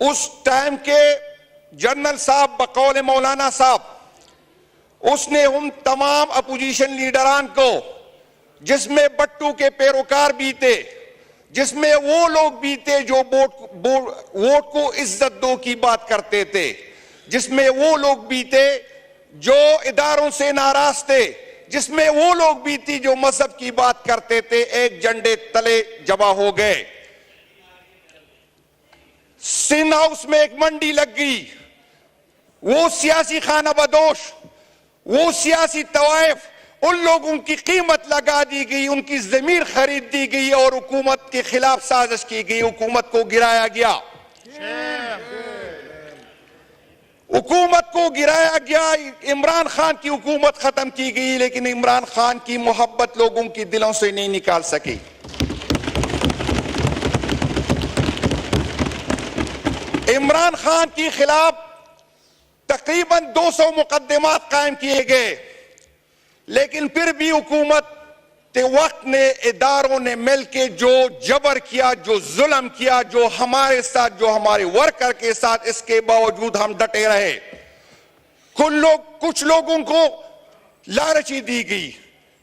उस टाइम के जनरल साहब बकौल मौलाना साहब, उसने उन तमाम अपोजिशन लीडरान को, जिसमें बट्टू के पैरोकार भी थे, जिसमें वो लोग भी थे जो वोट को इज्जत दो की बात करते थे, जिसमें वो लोग भी थे जो इदारों से नाराज थे, जिसमें वो लोग भी थी जो मजहब की बात करते थे, एक झंडे तले जमा हो गए। सिंध हाउस में एक मंडी लग गई। वो सियासी खाना बदोश, वो सियासी तवाइफ, उन लोगों की कीमत लगा दी गई, उनकी जमीन खरीद दी गई और हुकूमत के खिलाफ साजिश की गई, हुकूमत को गिराया गया, हुकूमत को गिराया गया। इमरान खान की हुकूमत खत्म की गई, लेकिन इमरान खान की मोहब्बत लोगों के दिलों से नहीं निकाल सकी। इमरान खान के खिलाफ तकरीबन 200 मुकदमात कायम किए गए, लेकिन फिर भी हुकूमत के वक्त ने, इदारों ने मिलकर जो जबर किया, जो जुल्म किया, जो हमारे साथ, जो हमारे वर्कर के साथ, इसके बावजूद हम डटे रहे। कुछ लोगों को लालची दी गई,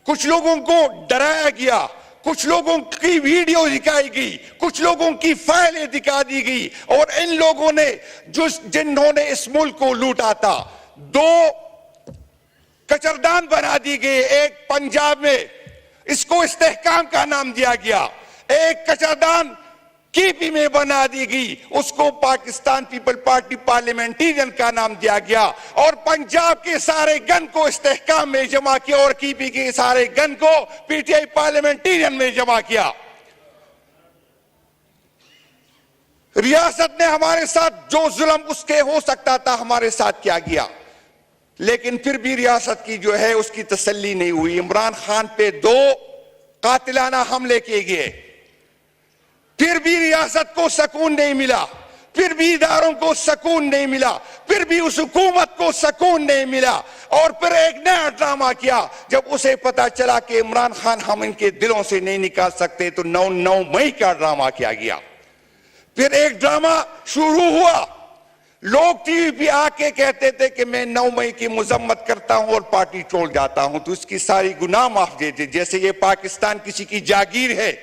कुछ लोगों को डराया गया, कुछ लोगों की वीडियो दिखाई गई, कुछ लोगों की फाइलें दिखा दी गई, और इन लोगों ने जिन्होंने इस मुल्क को लूटा था, 2 कचरदान बना दी गई। एक पंजाब में इसको इस्तेहकाम का नाम दिया गया, एक कचरदान केपी में बना दी गई, उसको पाकिस्तान पीपल पार्टी पार्लियामेंटेरियन का नाम दिया गया, और पंजाब के सारे गन को इस्तेहकाम में जमा किया और केपी के सारे गन को पीटीआई पार्लियामेंटेरियन में जमा किया। रियासत ने हमारे साथ जो जुल्म उसके हो सकता था हमारे साथ किया गया, लेकिन फिर भी रियासत की जो है उसकी तसल्ली नहीं हुई। इमरान खान पे 2 कातिलाना हमले किए गए, फिर भी रियासत को सुकून नहीं मिला, फिर भी इदारों को सुकून नहीं मिला, फिर भी उस हुकूमत को सुकून नहीं मिला, और फिर एक नया ड्रामा किया। जब उसे पता चला कि इमरान खान हम इनके दिलों से नहीं निकाल सकते, तो 9 मई का ड्रामा किया गया। फिर एक ड्रामा शुरू हुआ। लोग टीवी पे आके कहते थे कि मैं 9 मई की मजम्मत करता हूं और पार्टी छोड़ जाता हूं, तो इसकी सारी गुनाह माफ दे दे, जैसे ये पाकिस्तान किसी की जागीर है,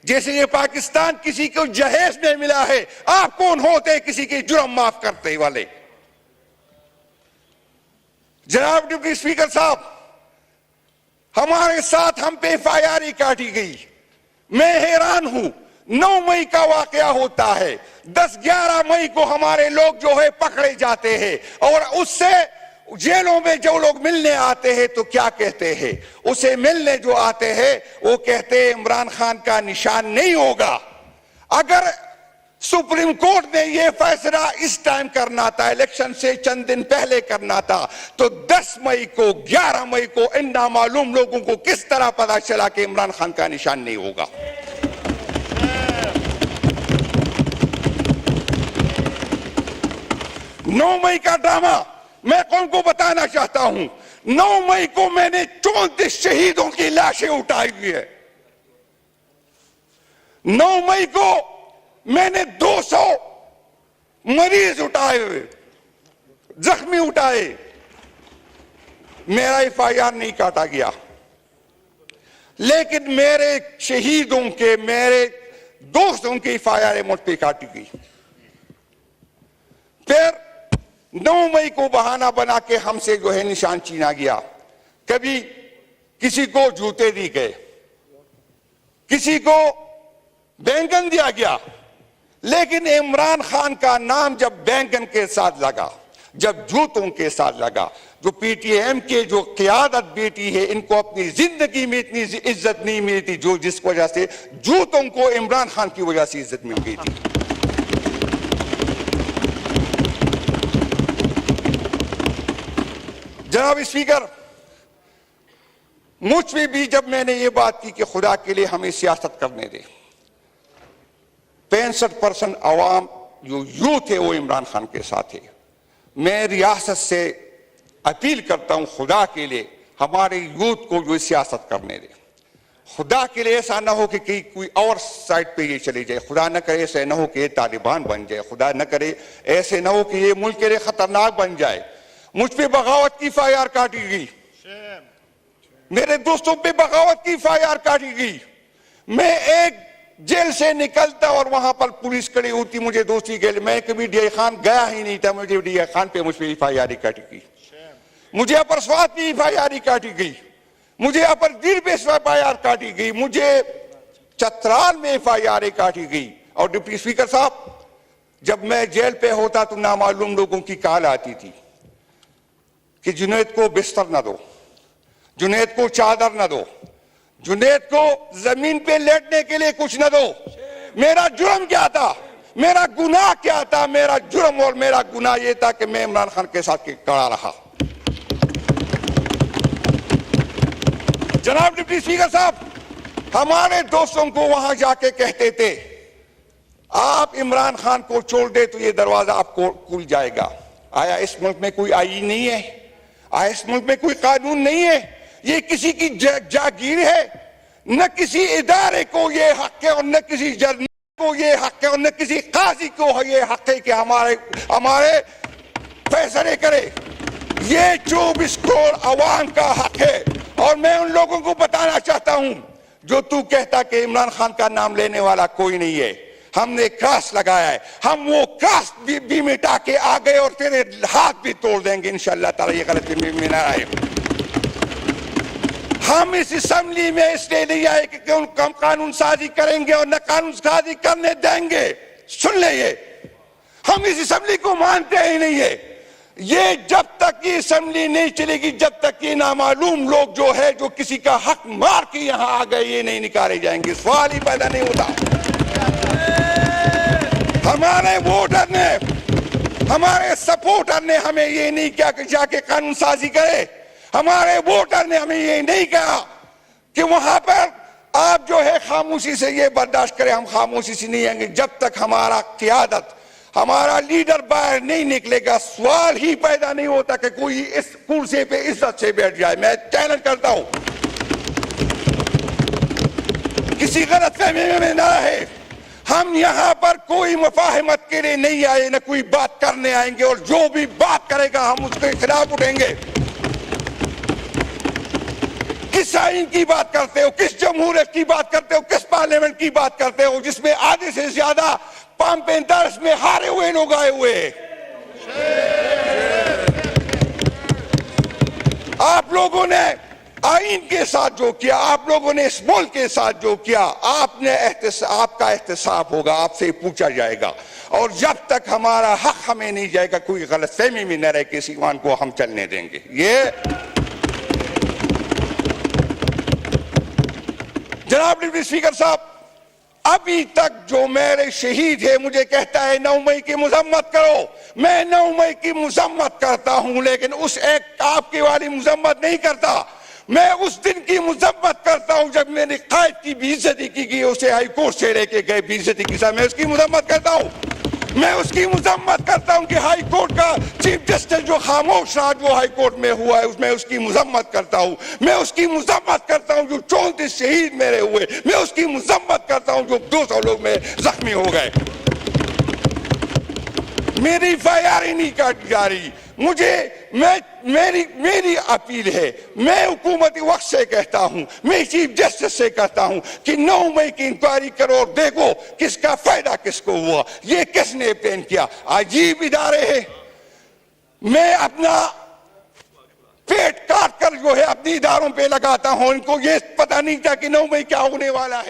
जैसे ये पाकिस्तान किसी को जहेज में मिला है। आप कौन होते किसी के जुर्म माफ करते वाले? जनाब डिप्टी स्पीकर साहब, हमारे साथ हम पे FIR काटी गई। मैं हैरान हूं, 9 मई का वाकया होता है, 10-11 मई को हमारे लोग जो है पकड़े जाते हैं, और उससे जेलों में जो लोग मिलने आते हैं तो क्या कहते हैं? उसे मिलने जो आते हैं वो कहते हैं इमरान खान का निशान नहीं होगा। अगर सुप्रीम कोर्ट ने यह फैसला इस टाइम करना था, इलेक्शन से चंद दिन पहले करना था, तो 10 मई को, 11 मई को इन नामालूम लोगों को किस तरह पता चला कि इमरान खान का निशान नहीं होगा? 9 मई का ड्रामा मैं कौन को बताना चाहता हूं। 9 मई को मैंने 34 शहीदों की लाशें उठाई हुई है। 9 मई को मैंने 200 मरीज उठाए हुए, जख्मी उठाए, मेरा FIR नहीं काटा गया, लेकिन मेरे शहीदों के, मेरे दोस्तों की FIR मुझ पे काटी गई। फिर 9 मई को बहाना बना के हमसे जो है निशान छीना गया। कभी किसी को जूते दी गए, किसी को बैंगन दिया गया, लेकिन इमरान खान का नाम जब बैंगन के साथ लगा, जब जूतों के साथ लगा, जो PTM के जो क़यादत बेटी है, इनको अपनी जिंदगी में इतनी इज्जत नहीं मिली थी जो जिस वजह से जूतों को इमरान खान की वजह से इज्जत मिल गई थी। जनाब स्पीकर, मुझ पे भी जब मैंने ये बात की कि खुदा के लिए हमें सियासत करने दे, 65% अवाम जो यूथ है वो इमरान खान के साथ है। मैं रियासत से अपील करता हूं खुदा के लिए हमारे यूथ को जो सियासत करने दे, खुदा के लिए ऐसा ना हो कि कोई और साइड पे ये चली जाए, खुदा न करे ऐसे ना हो कि ये तालिबान बन जाए, खुदा न करे ऐसे ना हो कि ये मुल्क के लिए खतरनाक बन जाए। मुझ पे बगावत की FIR काटी गई, मेरे दोस्तों पे बगावत की FIR काटी गई। मैं एक जेल से निकलता और वहां पर पुलिस खड़ी होती, मुझे दोस्ती के लिए, मैं कभी DI खान गया ही नहीं था, मुझे DI खान पे मुझ पे FIR काटी गई, मुझे अपर स्वाद पे FIR काटी गई, मुझे अपर दीर पे FIR काटी गई, मुझे चतराल में FIR काटी गई। और डिप्टी स्पीकर साहब, जब मैं जेल पे होता तो नामालूम लोगों की कॉल आती थी कि जुनैद को बिस्तर न दो, जुनैद को चादर न दो, जुनैद को जमीन पे लेटने के लिए कुछ न दो। मेरा जुर्म क्या था, मेरा गुनाह क्या था? मेरा जुर्म और मेरा गुनाह यह था कि मैं इमरान खान के साथ खड़ा रहा। जनाब डिप्टी स्पीकर साहब, हमारे दोस्तों को वहां जाके कहते थे आप इमरान खान को छोड़ दे तो ये दरवाजा आपको खुल जाएगा। आया इस मुल्क में कोई आईन नहीं है? आया इस मुल्क में कोई कानून नहीं है? ये किसी की जागीर है? न किसी इदारे को ये हक है और न किसी जर्नल को ये हक है और न किसी काजी को ये हक है कि हमारे फैसले करे। ये 24 करोड़ अवाम का हक है। और मैं उन लोगों को बताना चाहता हूं जो तू कहता कि इमरान खान का नाम लेने वाला कोई नहीं है, हमने क्रॉस लगाया है, हम वो क्रॉस भी मिटा के आ गए और तेरे हाथ भी तोड़ देंगे इंशाअल्लाह ताला, ये गलती में ना आए। हम इस असेंबली में इसलिए नहीं आए कि हम कानून साजी करेंगे और न कानून साजी करने देंगे। सुन ले, ये हम इस असेंबली को मानते ही नहीं है। ये जब तक ये असेंबली नहीं चलेगी, जब तक ये नामालूम लोग जो है जो किसी का हक मार के यहां आ गए, ये नहीं निकाले जाएंगे। सवाल ही पैदा नहीं होता। हमारे वोटर ने, हमारे सपोर्टर ने हमें ये नहीं किया कि जाके कानून साजी करे। हमारे वोटर ने हमें ये नहीं कहा कि वहां पर आप जो है खामोशी से ये बर्दाश्त करें। हम खामोशी से नहीं आएंगे जब तक हमारा क़ियादत, हमारा लीडर बाहर नहीं निकलेगा। सवाल ही पैदा नहीं होता कि कोई इस कुर्सी पे इज्जत से बैठ जाए। मैं चैलेंज करता हूं, किसी गलतफहमी में ना रहे। हम यहां पर कोई मुफाहमत के लिए नहीं आए, न कोई बात करने आएंगे, और जो भी बात करेगा हम उसके खिलाफ उठेंगे। किस आइन की बात करते हो, किस जमहूरियत की बात करते हो, किस पार्लियामेंट की बात करते हो जिसमें आधे से ज्यादा पंप इंटरेस्ट में हारे हुए लोग आए हुए हैं? आप लोगों ने आइन के साथ जो किया, आप लोगों ने इस मुल्क के साथ जो किया, आपका एहतसाब होगा, आपसे पूछा जाएगा। और जब तक हमारा हक हमें नहीं जाएगा, कोई गलतफहमी में न रहे कि इस ईमान को हम चलने देंगे। ये जनाब डिप्टी स्पीकर साहब, अभी तक जो मेरे शहीद है मुझे कहता है 9 मई की मजम्मत करो। मैं 9 मई की मजम्मत करता हूं, लेकिन उस एक आपकी वाली मजम्मत नहीं करता। मैं उस दिन की मजम्मत करता हूं जब मेरे कायद की बेइज्जती की गई, उसे हाई कोर्ट से लेके गए बेइज्जती के साथ। मैं उसकी मजम्मत करता हूं। मैं उसकी मजम्मत करता हूं कि हाई कोर्ट का चीफ जस्टिस जो खामोश रहा, जो हाई कोर्ट में हुआ है, उसमें उसकी मजम्मत करता हूं। मैं उसकी मजम्मत करता हूं जो 34 शहीद मेरे हुए। मैं उसकी मजम्मत करता हूं जो 200 लोग में जख्मी हो गए। मेरी FIR ही नहीं काटी जा रही। मेरी अपील है, मैं हुकूमती वक्त से कहता हूं, मैं चीफ जस्टिस से कहता हूं कि 9 मई की इंक्वायरी करो और देखो किसका फायदा किसको हुआ, ये किसने प्लान किया। अजीब इदारे हैं। मैं अपना पेट काट कर जो है अपने इदारों पे लगाता हूं, इनको ये पता नहीं था कि 9 मई क्या होने वाला है।